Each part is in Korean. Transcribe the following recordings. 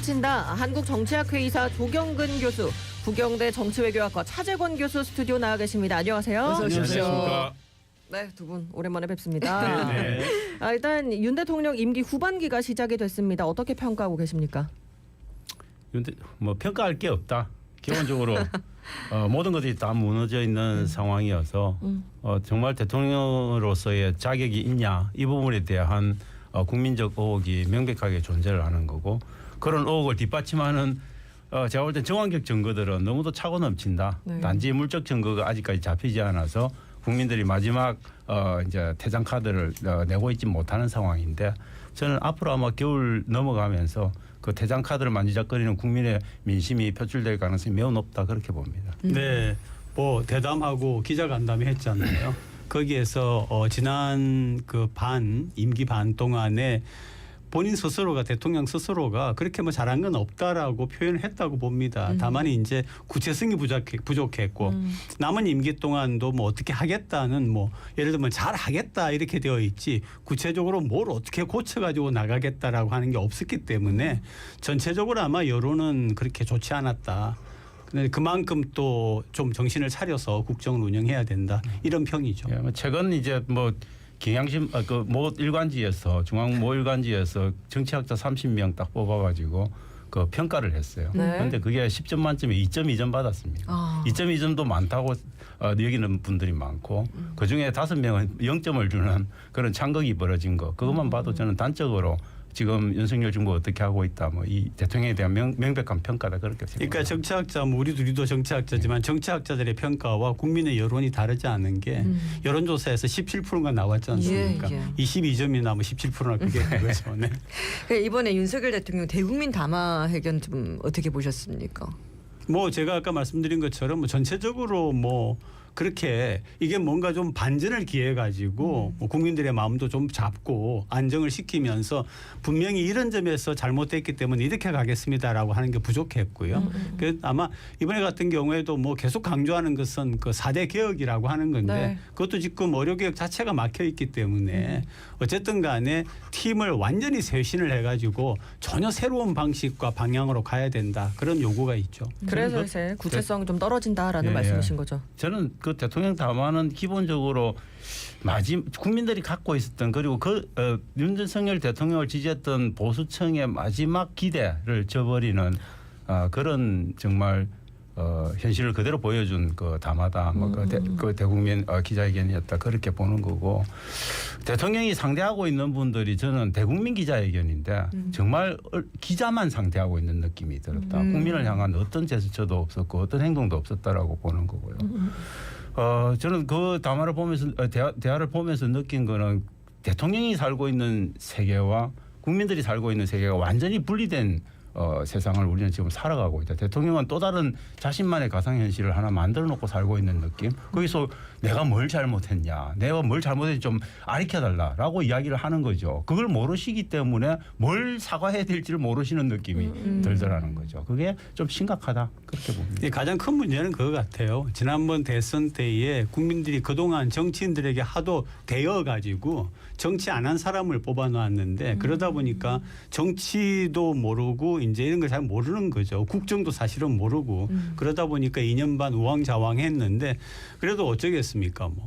펼친다. 한국정치학회이사 조경근 교수, 부경대 정치외교학과 차재권 교수 스튜디오 나와 계십니다. 안녕하세요. 어서 오십시오. 네, 두 분 오랜만에 뵙습니다. 네. 일단 윤 대통령 임기 후반기가 시작이 됐습니다. 어떻게 평가하고 계십니까? 뭐 평가할 게 없다. 기본적으로 모든 것들이 다 무너져 있는 상황이어서 정말 대통령으로서의 자격이 있냐 이 부분에 대한 국민적 의혹이 명백하게 존재를 하는 거고, 그런 의혹을 뒷받침하는 제가 볼 때 정황적 증거들은 너무도 차고 넘친다. 네. 단지 물적 증거가 아직까지 잡히지 않아서 국민들이 마지막 이제 퇴장 카드를 내고 있지 못하는 상황인데, 저는 앞으로 아마 겨울 넘어가면서 그 퇴장 카드를 만지작거리는 국민의 민심이 표출될 가능성이 매우 높다, 그렇게 봅니다. 네, 뭐 대담하고 기자간담회 했잖아요. 거기에서 지난 그 임기 반 동안에 본인 스스로가, 대통령 스스로가 그렇게 뭐 잘한 건 없다라고 표현을 했다고 봅니다. 다만 이제 구체성이 부족했고 남은 임기 동안도 뭐 어떻게 하겠다는, 뭐 예를 들면 잘 하겠다 이렇게 되어 있지 구체적으로 뭘 어떻게 고쳐가지고 나가겠다라고 하는 게 없었기 때문에 전체적으로 아마 여론은 그렇게 좋지 않았다. 근데 그만큼 또 좀 정신을 차려서 국정을 운영해야 된다, 이런 평이죠. 예, 최근 이제 뭐 경향신 모 일간지에서, 중앙 모 일간지에서 정치학자 30명 딱 뽑아가지고 그 평가를 했어요. 네. 그런데 그게 10점 만점에 2.2점 받았습니다. 2.2점도 많다고 여기는 분들이 많고, 그 중에 5명은 0점을 주는 그런 창극이 벌어진 거, 그것만 봐도 저는 단적으로 지금 윤석열 정부가 어떻게 하고 있다, 뭐 이 대통령에 대한 명백한 평가다, 그렇게 생각합니다. 그러니까 정치학자, 뭐 우리도 정치학자지만 정치학자들의 평가와 국민의 여론이 다르지 않은 게 여론조사에서 17%가 나왔지 않습니까? 예. 22점이나 뭐 17%나 그게 된 거죠. 네. 이번에 윤석열 대통령 대국민 담화회견 좀 어떻게 보셨습니까? 뭐 제가 아까 말씀드린 것처럼 뭐 전체적으로 뭐 그렇게 이게 뭔가 좀 반전을 기해 가지고 뭐 국민들의 마음도 좀 잡고 안정을 시키면서 분명히 이런 점에서 잘못됐기 때문에 이렇게 가겠습니다라고 하는 게 부족했고요. 그 아마 이번에 같은 경우에도 뭐 계속 강조하는 것은 그 4대 개혁이라고 하는 건데, 네. 그것도 지금 의료개혁 자체가 막혀 있기 때문에 어쨌든 간에 팀을 완전히 쇄신을 해가지고 전혀 새로운 방식과 방향으로 가야 된다, 그런 요구가 있죠. 그래서 이제 구체성이 좀 떨어진다라는 말씀이신 거죠. 저는 그 대통령 담화는 기본적으로 국민들이 갖고 있었던, 그리고 윤석열 대통령을 지지했던 보수층의 마지막 기대를 저버리는 그런 정말 현실을 그대로 보여준 그 담화다, 뭐 그 대국민 기자회견이었다, 그렇게 보는 거고, 대통령이 상대하고 있는 분들이 저는 대국민 기자회견인데 정말 기자만 상대하고 있는 느낌이 들었다. 국민을 향한 어떤 제스처도 없었고 어떤 행동도 없었다라고 보는 거고요. 저는 그 담화를 보면서 대화를 보면서 느낀 거는 대통령이 살고 있는 세계와 국민들이 살고 있는 세계가 완전히 분리된 세상을 우리는 지금 살아가고 있다. 대통령은 또 다른 자신만의 가상현실을 하나 만들어 놓고 살고 있는 느낌. 거기서 내가 뭘 잘못했냐, 내가 뭘 잘못했는지 좀 알려달라라고 이야기를 하는 거죠. 그걸 모르시기 때문에 뭘 사과해야 될지를 모르시는 느낌이 들더라는 거죠. 그게 좀 심각하다, 그렇게 봅니다. 가장 큰 문제는 그거 같아요. 지난번 대선 때에 국민들이 그동안 정치인들에게 하도 대여가지고 정치 안 한 사람을 뽑아놓았는데, 그러다 보니까 정치도 모르고 이제 이런 걸 잘 모르는 거죠. 국정도 사실은 모르고 그러다 보니까 2년 반 우왕좌왕했는데, 그래도 어쩌겠습니까? 뭐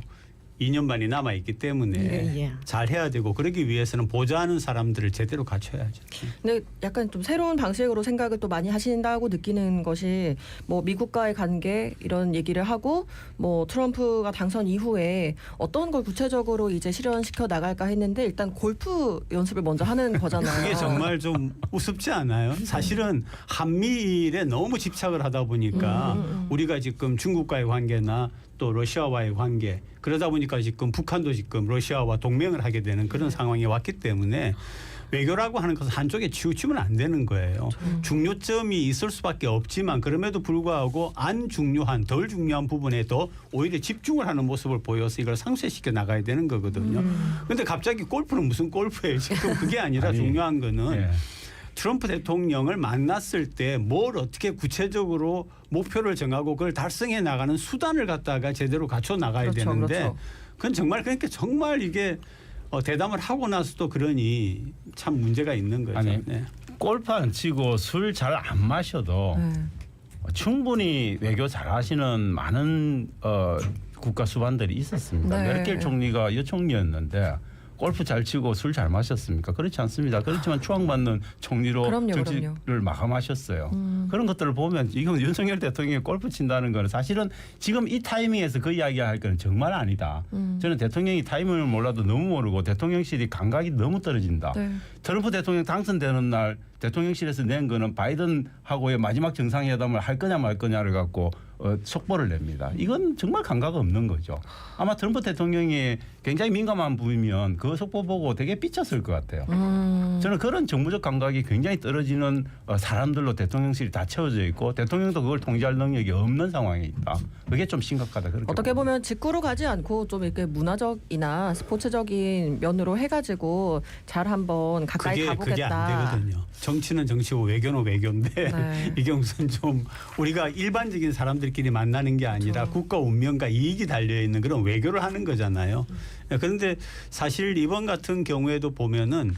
2년 반이 남아 있기 때문에 잘 해야 되고, 그러기 위해서는 보좌하는 사람들을 제대로 갖춰야죠. 근데 약간 좀 새로운 방식으로 생각을 또 많이 하신다고 느끼는 것이, 뭐 미국과의 관계 이런 얘기를 하고, 뭐 트럼프가 당선 이후에 어떤 걸 구체적으로 이제 실현시켜 나갈까 했는데 일단 골프 연습을 먼저 하는 거잖아요. 그게 정말 좀 우습지 않아요? 사실은 한미일에 너무 집착을 하다 보니까 우리가 지금 중국과의 관계나 또 러시아와의 관계, 그러다 보니까 지금 북한도 지금 러시아와 동맹을 하게 되는 그런 상황이 왔기 때문에 외교라고 하는 것은 한쪽에 치우치면 안 되는 거예요. 중요점이 있을 수밖에 없지만 그럼에도 불구하고 안 중요한, 덜 중요한 부분에 더 오히려 집중을 하는 모습을 보여서 이걸 상쇄시켜 나가야 되는 거거든요. 그런데 갑자기 골프는 무슨 골프예요? 지금 그게 아니라 중요한 거는 트럼프 대통령을 만났을 때 뭘 어떻게 구체적으로 목표를 정하고 그걸 달성해 나가는 수단을 갖다가 제대로 갖춰 나가야 되는데, 그건 정말, 그러니까 정말 이게 대담을 하고 나서도 그러니 참 문제가 있는 거죠. 아니, 네. 골프 안 치고 술 잘 안 마셔도 네. 충분히 외교 잘하시는 많은 국가 수반들이 있었습니다. 네. 메르켈 총리가 여총리였는데 골프 잘 치고 술 잘 마셨습니까? 그렇지 않습니다. 그렇지만 추앙받는 총리로 그럼요, 정치를 그럼요. 마감하셨어요. 그런 것들을 보면 이건 윤석열 대통령이 골프 친다는 거는 사실은 지금 이 타이밍에서 그 이야기할 건 정말 아니다. 저는 대통령이 타이밍을 몰라도 너무 모르고 대통령실이 감각이 너무 떨어진다. 네. 트럼프 대통령 당선되는 날 대통령실에서 낸 거는 바이든하고의 마지막 정상회담을 할 거냐 말 거냐를 갖고 속보를 냅니다. 이건 정말 감각 없는 거죠. 아마 트럼프 대통령이 굉장히 민감한 부위면 그 속보 보고 되게 삐쳤을 것 같아요. 저는 그런 정무적 감각이 굉장히 떨어지는 사람들로 대통령실이 다 채워져 있고 대통령도 그걸 통제할 능력이 없는 상황에 있다. 그게 좀 심각하다. 그렇게 어떻게 봅니다. 보면 직구로 가지 않고 좀 이렇게 문화적이나 스포츠적인 면으로 해가지고 잘 한번 가까이 그게 가보겠다. 안 되거든요. 정치는 정치고 외교는 외교인데 네. 이경수는 좀 우리가 일반적인 사람들끼리 만나는 게 아니라 그렇죠. 국가 운명과 이익이 달려 있는 그런 외교를 하는 거잖아요. 그런데 사실 이번 같은 경우에도 보면은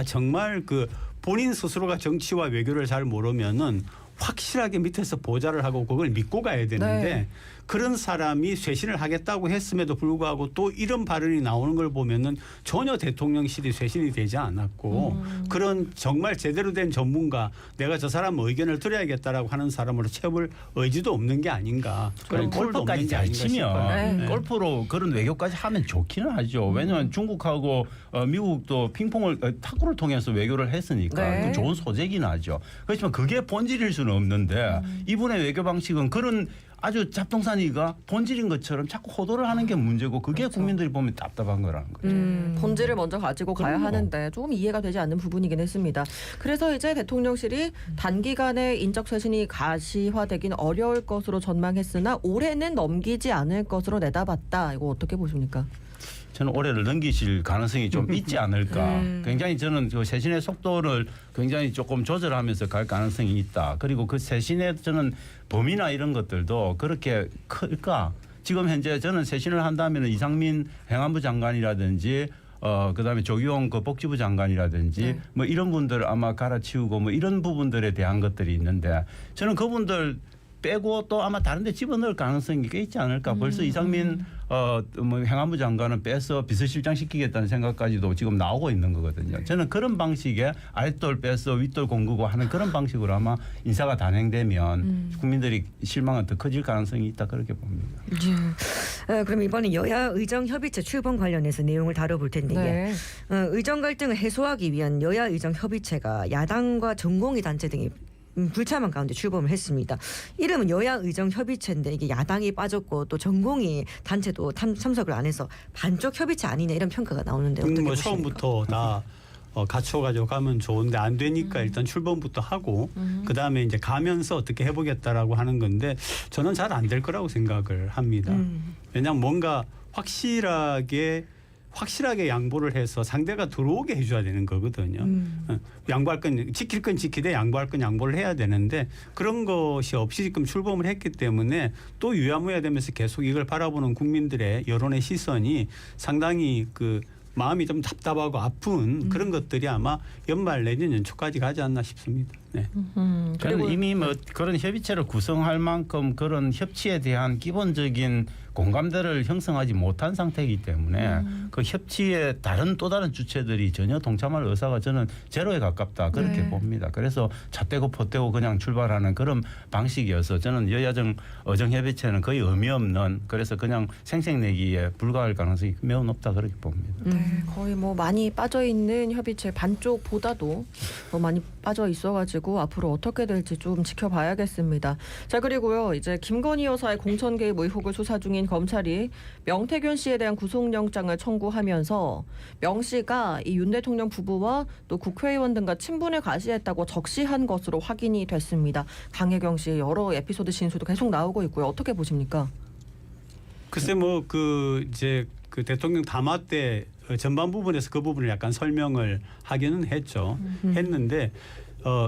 정말 그 본인 스스로가 정치와 외교를 잘 모르면은 확실하게 밑에서 보좌를 하고 그걸 믿고 가야 되는데 네. 그런 사람이 쇄신을 하겠다고 했음에도 불구하고 또 이런 발언이 나오는 걸 보면은 전혀 대통령실이 쇄신이 되지 않았고 그런 정말 제대로 된 전문가 내가 저 사람 의견을 들어야겠다라고 하는 사람으로 채울 의지도 없는 게 아닌가. 그런 꼴도 없는 골프까지 게 잘 아닌가 싶어요. 치면 네. 골프로 그런 외교까지 하면 좋기는 하죠. 왜냐하면 중국하고 미국도 핑퐁을 탁구를 통해서 외교를 했으니까 네. 그 좋은 소재긴 하죠. 그렇지만 그게 본질일 수는 없는데 이분의 외교 방식은 그런 아주 잡동사니가 본질인 것처럼 자꾸 호도를 하는 게 문제고 그게 그렇죠. 국민들이 보면 답답한 거라는 거죠. 본질을 먼저 가지고 가야 그럼요. 하는데 조금 이해가 되지 않는 부분이긴 했습니다. 그래서 이제 대통령실이 단기간에 인적 쇄신이 가시화되긴 어려울 것으로 전망했으나 올해는 넘기지 않을 것으로 내다봤다. 이거 어떻게 보십니까? 저는 올해를 넘기실 가능성이 좀 있지 않을까. 굉장히 저는 그 쇄신의 속도를 굉장히 조금 조절하면서 갈 가능성이 있다. 그리고 그 쇄신의 저는 범위나 이런 것들도 그렇게 클까? 지금 현재 저는 쇄신을 한다면 이상민 행안부 장관이라든지 그다음에 조기용 그 복지부 장관이라든지 네. 뭐 이런 분들 아마 갈아치우고 뭐 이런 부분들에 대한 것들이 있는데 저는 그분들 빼고 또 아마 다른 데 집어넣을 가능성이 꽤 있지 않을까. 벌써 이상민 뭐 행안부 장관은 빼서 비서실장 시키겠다는 생각까지도 지금 나오고 있는 거거든요. 저는 그런 방식의 아랫돌 빼서 윗돌 공구고 하는 그런 방식으로 아마 인사가 단행되면 국민들이 실망은 더 커질 가능성이 있다 그렇게 봅니다. 그럼 이번에 여야 의정 협의체 출범 관련해서 내용을 다뤄볼 텐데 네. 의정 갈등을 해소하기 위한 여야 의정 협의체가 야당과 전공의 단체 등이 불참한 가운데 출범을 했습니다. 이름은 여야 의정 협의체인데 이게 야당이 빠졌고 또 전공의 단체도 참석을 안 해서 반쪽 협의체 아니냐 이런 평가가 나오는데 어떻게 뭐 보십니까? 처음부터 다 갖춰가지고 가면 좋은데 안 되니까 일단 출범부터 하고 그 다음에 이제 가면서 어떻게 해보겠다라고 하는 건데 저는 잘 안 될 거라고 생각을 합니다. 왜냐하면 뭔가 확실하게 양보를 해서 상대가 들어오게 해줘야 되는 거거든요. 양보할 건 지킬 건 지키되 양보할 건 양보를 해야 되는데 그런 것이 없이 지금 출범을 했기 때문에 또 유야무야 되면서 계속 이걸 바라보는 국민들의 여론의 시선이 상당히 그 마음이 좀 답답하고 아픈 그런 것들이 아마 연말 내년 연초까지 가지 않나 싶습니다. 네. 저는 이미 뭐 그런 협의체를 구성할 만큼 그런 협치에 대한 기본적인 공감대를 형성하지 못한 상태이기 때문에 그 협치의 또 다른 주체들이 전혀 동참할 의사가 저는 제로에 가깝다 그렇게 네. 봅니다. 그래서 잣대고 포대고 그냥 출발하는 그런 방식이어서 저는 여야정 의정협의체는 거의 의미 없는 그래서 그냥 생색내기에 불과할 가능성이 매우 높다 그렇게 봅니다. 네, 거의 뭐 많이 빠져 있는 협의체 반쪽보다도 더 많이 빠져 있어가지고 앞으로 어떻게 될지 좀 지켜봐야겠습니다. 자, 그리고요 이제 김건희 여사의 공천 개입 의혹을 수사 중인 검찰이 명태균 씨에 대한 구속영장을 청구하면서 명 씨가 이 윤 대통령 부부와 또 국회의원 등과 친분을 가시했다고 적시한 것으로 확인이 됐습니다. 강혜경 씨의 여러 에피소드 진술도 계속 나오고 있고요. 어떻게 보십니까? 글쎄 뭐 그 이제 그 대통령 담화 때 전반 부분에서 그 부분을 약간 설명을 하기는 했죠. 했는데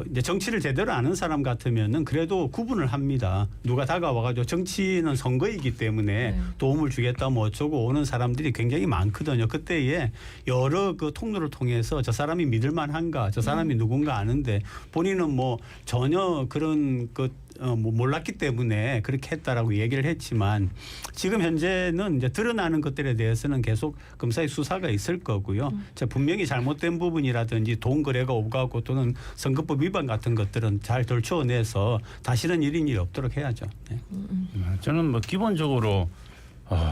이제 정치를 제대로 아는 사람 같으면은 그래도 구분을 합니다. 누가 다가와가지고 정치는 선거이기 때문에 네. 도움을 주겠다 뭐 어쩌고 오는 사람들이 굉장히 많거든요. 그때에 여러 그 통로를 통해서 저 사람이 믿을만한가, 저 사람이 누군가 아는데 본인은 뭐 전혀 그런 뭐 몰랐기 때문에 그렇게 했다라고 얘기를 했지만 지금 현재는 이제 드러나는 것들에 대해서는 계속 검사의 수사가 있을 거고요. 분명히 잘못된 부분이라든지 돈 거래가 오가고 또는 선거법 위반 같은 것들은 잘 덜쳐내서 다시는 이런 일이 없도록 해야죠. 네. 저는 뭐 기본적으로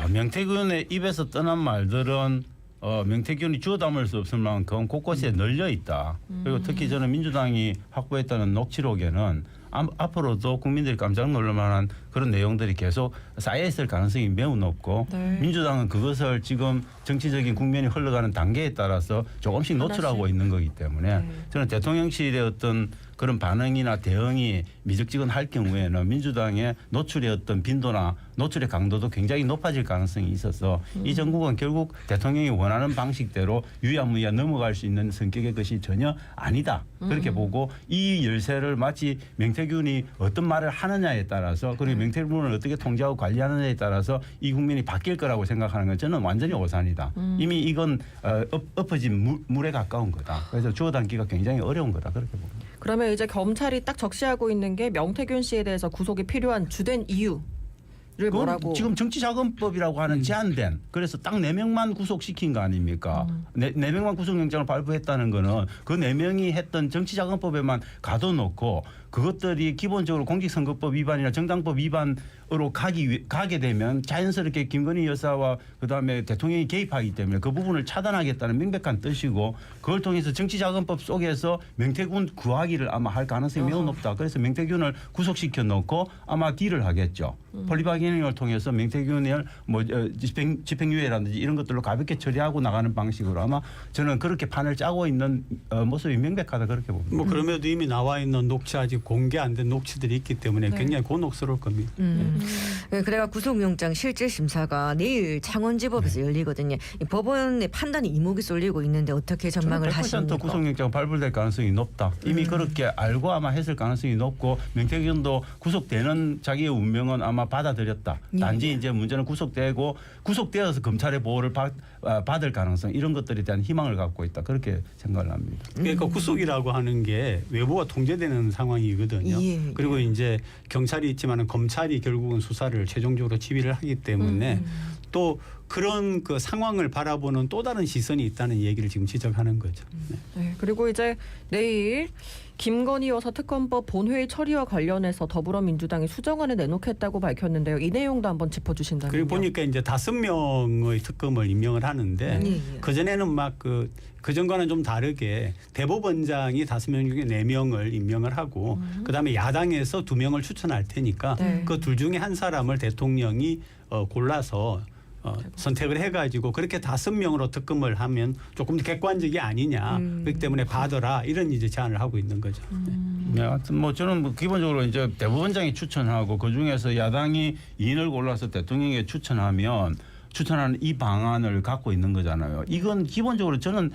명태균의 입에서 떠난 말들은 명태균이 주워 담을 수 없을 만큼 곳곳에 널려 있다. 그리고 특히 저는 민주당이 확보했다는 녹취록에는 앞으로도 국민들이 깜짝 놀랄 만한 그런 내용들이 계속 쌓여 있을 가능성이 매우 높고 네. 민주당은 그것을 지금 정치적인 국면이 흘러가는 단계에 따라서 조금씩 노출하고 있는 거기 때문에 네. 저는 대통령실의 어떤 그런 반응이나 대응이 미적지근할 경우에는 민주당의 노출의 어떤 빈도나 노출의 강도도 굉장히 높아질 가능성이 있어서 이 정국은 결국 대통령이 원하는 방식대로 유야무야 넘어갈 수 있는 성격의 것이 전혀 아니다. 그렇게 보고 이 열쇠를 마치 명태균이 어떤 말을 하느냐에 따라서 그리고 명태균을 어떻게 통제하고 관리하느냐에 따라서 이 국민이 바뀔 거라고 생각하는 건 저는 완전히 오산이다. 이미 이건 엎어진 물에 가까운 거다. 그래서 주워 담기가 굉장히 어려운 거다. 그렇게 봅니다. 그러면 이제 검찰이 딱 적시하고 있는 게 명태균 씨에 대해서 구속이 필요한 주된 이유를 뭐라고? 지금 정치자금법이라고 하는 제한된 그래서 딱 4명만 구속시킨 거 아닙니까? 4명만 구속영장을 발부했다는 거는 그 4명이 했던 정치자금법에만 가둬놓고 그것들이 기본적으로 공직선거법 위반이나 정당법 위반으로 가게 되면 자연스럽게 김건희 여사와 그다음에 대통령이 개입하기 때문에 그 부분을 차단하겠다는 명백한 뜻이고 그걸 통해서 정치자금법 속에서 명태균 구하기를 아마 할 가능성이 매우 높다. 그래서 명태균을 구속시켜 놓고 아마 딜을 하겠죠. 폴리바게닝을 통해서 명태균을 뭐 집행유예라든지 이런 것들로 가볍게 처리하고 나가는 방식으로 아마 저는 그렇게 판을 짜고 있는 모습이 명백하다 그렇게 봅니다. 뭐 그럼에도 이미 나와 있는 녹취 아직 공개 안 된 녹취들이 있기 때문에 네. 굉장히 곤혹스러울 겁니다. 그래가 구속영장 실질 심사가 내일 창원지법에서 열리거든요. 이 법원의 판단이 이목이 쏠리고 있는데 어떻게 전망을 100% 하십니까? 구속영장 발부될 가능성이 높다. 이미 그렇게 알고 아마 했을 가능성이 높고 명태균도 구속되는 자기의 운명은 아마 받아들였다. 단지 이제 문제는 구속되어서 검찰의 보호를 받을 가능성 이런 것들에 대한 희망을 갖고 있다. 그렇게 생각을 합니다. 그러니까 구속이라고 하는 게 외부가 통제되는 상황이거든요. 예, 그리고 이제 경찰이 있지만은 검찰이 결국은 수사를 최종적으로 지휘를 하기 때문에 또 그런 그 상황을 바라보는 또 다른 시선이 있다는 얘기를 지금 지적하는 거죠. 네. 네, 그리고 이제 내일 김건희 여사 특검법 본회의 처리와 관련해서 더불어민주당이 수정안을 내놓겠다고 밝혔는데요. 이 내용도 한번 짚어주신다면요. 그리고 보니까 이제 5명의 특검을 임명을 하는데 예. 그 전에는 막 그 전과는 좀 다르게 대법원장이 5명 중에 4명을 임명을 하고 그다음에 야당에서 2명을 추천할 테니까 네. 그 둘 중에 한 사람을 대통령이 골라서 선택을 해가지고 그렇게 5명으로 특검을 하면 조금 더 객관적이 아니냐. 그렇기 때문에 받아라 이런 이제 제안을 하고 있는 거죠. 네, 하여튼 뭐 저는 뭐 기본적으로 이제 대법원장이 추천하고 그 중에서 야당이 2인을 골라서 대통령에게 추천하는 이 방안을 갖고 있는 거잖아요. 이건 기본적으로 저는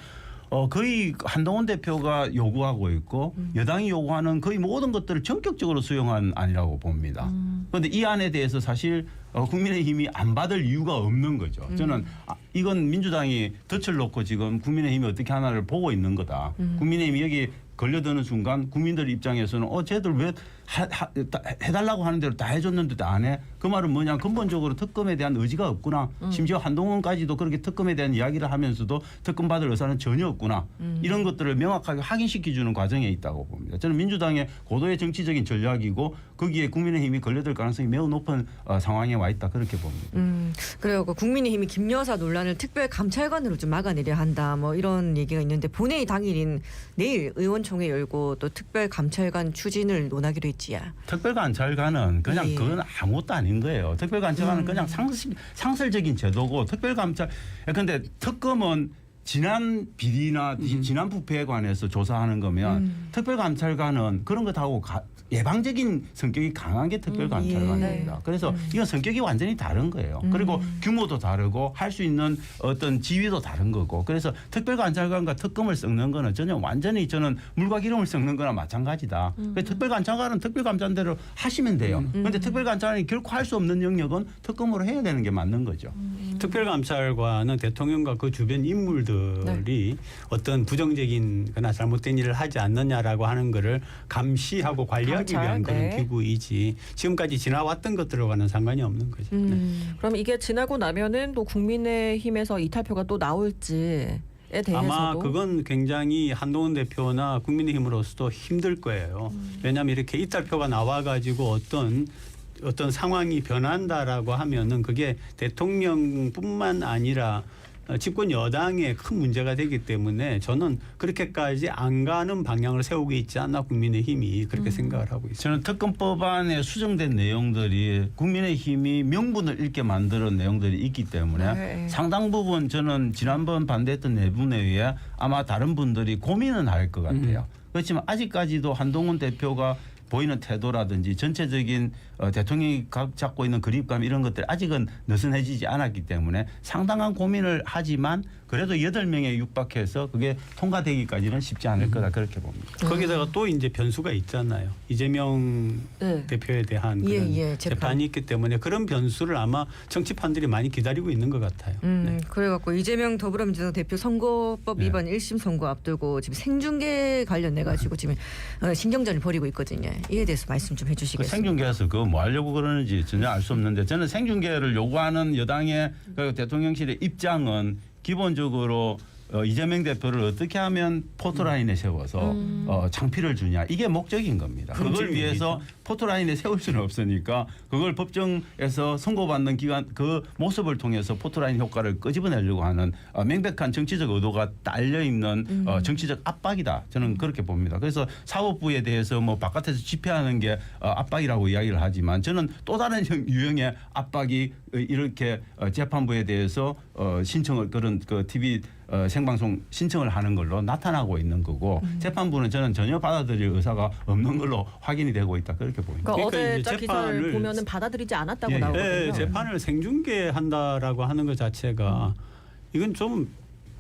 거의 한동훈 대표가 요구하고 있고 여당이 요구하는 거의 모든 것들을 전격적으로 수용한 안이라고 봅니다. 그런데 이 안에 대해서 사실 국민의힘이 안 받을 이유가 없는 거죠. 저는 이건 민주당이 덫을 놓고 지금 국민의힘이 어떻게 하나를 보고 있는 거다. 국민의힘이 여기 걸려드는 순간 국민들 입장에서는 쟤들 왜 해달라고 하는 대로 다 해줬는데도 안 해? 그 말은 뭐냐? 근본적으로 특검에 대한 의지가 없구나. 심지어 한동훈까지도 그렇게 특검에 대한 이야기를 하면서도 특검 받을 의사는 전혀 없구나. 이런 것들을 명확하게 확인시켜주는 과정에 있다고 봅니다. 저는 민주당의 고도의 정치적인 전략이고 거기에 국민의힘이 걸려들 가능성이 매우 높은 상황에 와 있다. 그렇게 봅니다. 그리고 국민의힘이 김 여사 논란을 특별 감찰관으로 좀 막아내려 한다. 뭐 이런 얘기가 있는데 본회의 당일인 내일 의원총회 열고 또 특별 감찰관 추진을 논하기로 했지야. 특별감찰관은 그냥 예. 그건 아무것도 아닌 거예요. 특별감찰관은 그냥 상설적인 제도고 특별감찰. 근데 특검은 지난 비리나 지난 부패에 관해서 조사하는 거면 특별감찰관은 그런 것하고 예방적인 성격이 강한 게 특별감찰관입니다. 예. 그래서 이건 성격이 완전히 다른 거예요. 그리고 규모도 다르고 할 수 있는 어떤 지위도 다른 거고. 그래서 특별감찰관과 특검을 섞는 거는 전혀 완전히 저는 물과 기름을 섞는 거나 마찬가지다. 그래서 특별감찰관은 특별감찰대로 하시면 돼요. 그런데 특별감찰관이 결코 할 수 없는 영역은 특검으로 해야 되는 게 맞는 거죠. 특별감찰관은 대통령과 그 주변 인물들이 어떤 부정적인 거나 잘못된 일을 하지 않느냐라고 하는 거를 감시하고 관리하기 감찰, 위한 그런 네. 기구이지 지금까지 지나왔던 것들과는 상관이 없는 거죠. 네. 그럼 이게 지나고 나면은 또 국민의힘에서 이탈표가 또 나올지에 대해서도 아마 그건 굉장히 한동훈 대표나 국민의힘으로서도 힘들 거예요. 왜냐하면 이렇게 이탈표가 나와가지고 어떤 상황이 변한다라고 하면은 그게 대통령뿐만 아니라 집권 여당에 큰 문제가 되기 때문에 저는 그렇게까지 안 가는 방향을 세우고 있지 않나 국민의힘이 그렇게 생각을 하고 있습니다. 저는 특검법안에 수정된 내용들이 국민의힘이 명분을 잃게 만드는 내용들이 있기 때문에 네. 상당 부분 저는 지난번 반대했던 내분에 아마 다른 분들이 고민은 할 것 같아요. 그렇지만 아직까지도 한동훈 대표가 보이는 태도라든지 전체적인 대통령이 잡고 있는 그립감 이런 것들 아직은 느슨해지지 않았기 때문에 상당한 고민을 하지만 그래도 8명에 육박해서 그게 통과되기까지는 쉽지 않을 거다 그렇게 봅니다. 거기다가 또 이제 변수가 있잖아요. 이재명 네. 대표에 대한 예, 그런 예, 재판. 재판이 있기 때문에 그런 변수를 아마 정치판들이 많이 기다리고 있는 것 같아요. 네. 그래갖고 이재명 더불어민주당 대표 선거법 네. 위반 1심 선고 앞두고 지금 생중계 관련해 가지고 지금 신경전을 벌이고 있거든요. 이에 대해서 말씀 좀 그 해주시겠습니까? 생중계에서 그거 뭐 하려고 그러는지 전혀 알 수 없는데 저는 생중계를 요구하는 여당의 그 대통령실의 입장은 기본적으로 이재명 대표를 어떻게 하면 포토라인에 세워서 창피를 주냐 이게 목적인 겁니다. 그걸 핵심입니다. 위해서 포토라인에 세울 수는 없으니까 그걸 법정에서 선고받는 기간 그 모습을 통해서 포토라인 효과를 끄집어내려고 하는 명백한 정치적 의도가 딸려 있는 정치적 압박이다. 저는 그렇게 봅니다. 그래서 사법부에 대해서 뭐 바깥에서 집회하는 게 압박이라고 이야기를 하지만 저는 또 다른 유형의 압박이 이렇게 재판부에 대해서 신청을 그런 그 TV 생방송 신청을 하는 걸로 나타나고 있는 거고 재판부는 저는 전혀 받아들일 의사가 없는 걸로 확인이 되고 있다 그렇게 보입니다. 그러니까 그러니까 어제 이제 기사를 재판을- 보면은 받아들이지 않았다고 예, 예. 나오거든요. 네, 재판을 생중계한다라고 하는 것 자체가 이건 좀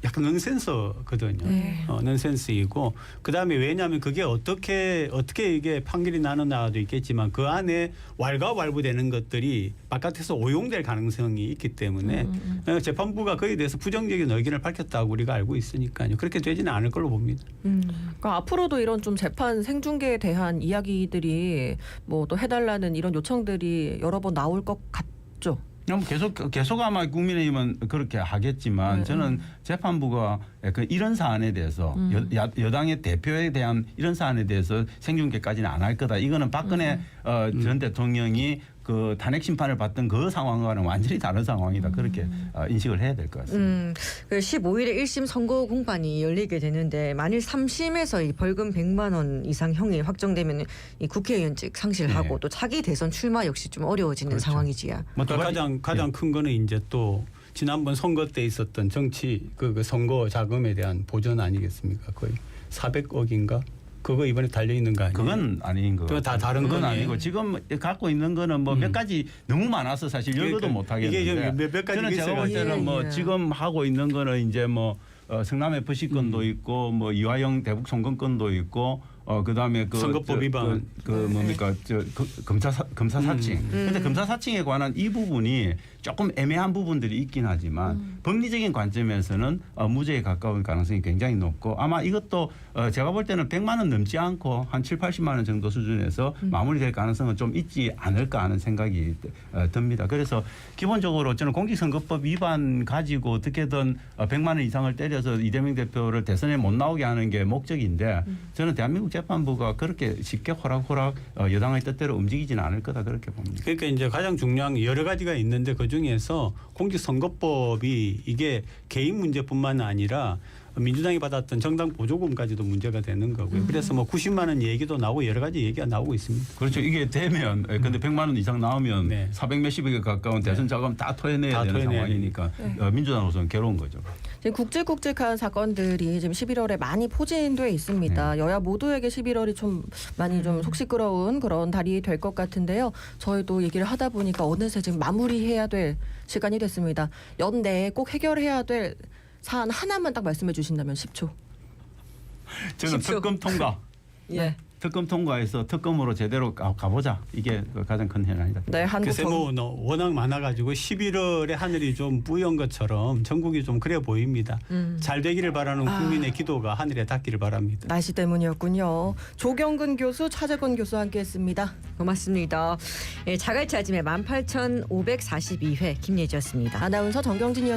약간 넌센스거든요. 네. 넌센스이고 그다음에 왜냐하면 그게 어떻게 이게 판결이 나느냐도 있겠지만 그 안에 왈가왈부되는 것들이 바깥에서 오용될 가능성이 있기 때문에 재판부가 그에 대해서 부정적인 의견을 밝혔다고 우리가 알고 있으니까요. 그렇게 되지는 않을 걸로 봅니다. 그러니까 앞으로도 이런 좀 재판 생중계에 대한 이야기들이 뭐 또 해달라는 이런 요청들이 여러 번 나올 것 같죠. 그럼 계속 아마 국민의힘은 그렇게 하겠지만 저는 재판부가 이런 사안에 대해서 여당의 대표에 대한 이런 사안에 대해서 생중계까지는 안 할 거다. 이거는 박근혜 전 대통령이 그 탄핵 심판을 받던 그 상황과는 완전히 다른 상황이다. 그렇게 인식을 해야 될 것 같습니다. 그 15일에 1심 선고 공판이 열리게 되는데 만일 3심에서 이 벌금 100만 원 이상 형이 확정되면 이 국회의원직 상실하고 네. 또 차기 대선 출마 역시 좀 어려워지는 그렇죠. 상황이지요. 뭐 두 가지- 가장 큰 거는 이제 또 지난번 선거 때 있었던 정치 그 선거 자금에 대한 보전 아니겠습니까? 거의 400억인가? 그거 이번에 달려 있는 거 아니에요? 그건 아닌 거. 그거 다 다른 그건 거네요. 아니고 지금 갖고 있는 거는 뭐 몇 가지 너무 많아서 사실 열거도 그러니까 못 하겠는데. 이게 좀 몇 가지가 저는 제가 볼 있어가지고. 때는 뭐 예. 지금 하고 있는 거는 이제 뭐 성남 FC 건도 있고 뭐 이화영 대북 송금 건도 있고 그다음에 그 선거법 위반. 뭡니까 검사 사칭. 근데 검사 사칭에 관한 이 부분이 조금 애매한 부분들이 있긴 하지만 법리적인 관점에서는 무죄에 가까운 가능성이 굉장히 높고 아마 이것도 제가 볼 때는 100만 원 넘지 않고 한 7, 80만 원 정도 수준에서 마무리될 가능성은 좀 있지 않을까 하는 생각이 듭니다. 그래서 기본적으로 저는 공직선거법 위반 가지고 어떻게든 100만 원 이상을 때려서 이재명 대표를 대선에 못 나오게 하는 게 목적인데 저는 대한민국 재판부가 그렇게 쉽게 호락호락 여당의 뜻대로 움직이지는 않을 거다 그렇게 봅니다. 그러니까 이제 가장 중요한 게 여러 가지가 있는데 그 중에서 공직선거법이 이게 개인 문제뿐만 아니라 민주당이 받았던 정당 보조금까지도 문제가 되는 거고요. 그래서 뭐 90만 원 얘기도 나오고 여러 가지 얘기가 나오고 있습니다. 그렇죠. 이게 되면 근데 100만 원 이상 나오면 네. 400 몇십억에 가까운 대선 자금 다 토해내야 다 되는 토해내야 상황이니까 민주당으로서는 괴로운 거죠. 지금 굵직굵직한 사건들이 지금 11월에 많이 포진돼 있습니다. 여야 모두에게 11월이 좀 많이 좀 속 시끄러운 그런 달이 될 것 같은데요. 저희도 얘기를 하다 보니까 어느새 지금 마무리해야 될 시간이 됐습니다. 연내에 꼭 해결해야 될 사안 하나만 딱 말씀해 주신다면 10초. 저는 10초. 특검 통과. 네. 특검 통과해서 특검으로 제대로 가보자. 이게 가장 큰 현안이다. 네, 한국 글쎄 뭐 워낙 많아가지고 11월에 하늘이 좀 뿌연 것처럼 전국이 좀 그래 보입니다. 잘 되기를 바라는 국민의 기도가 하늘에 닿기를 바랍니다. 날씨 때문이었군요. 조경근 교수, 차재권 교수와 함께했습니다. 고맙습니다. 예, 자갈치 아침에 18,542회 김예지였습니다. 아나운서 정경진이었습니다.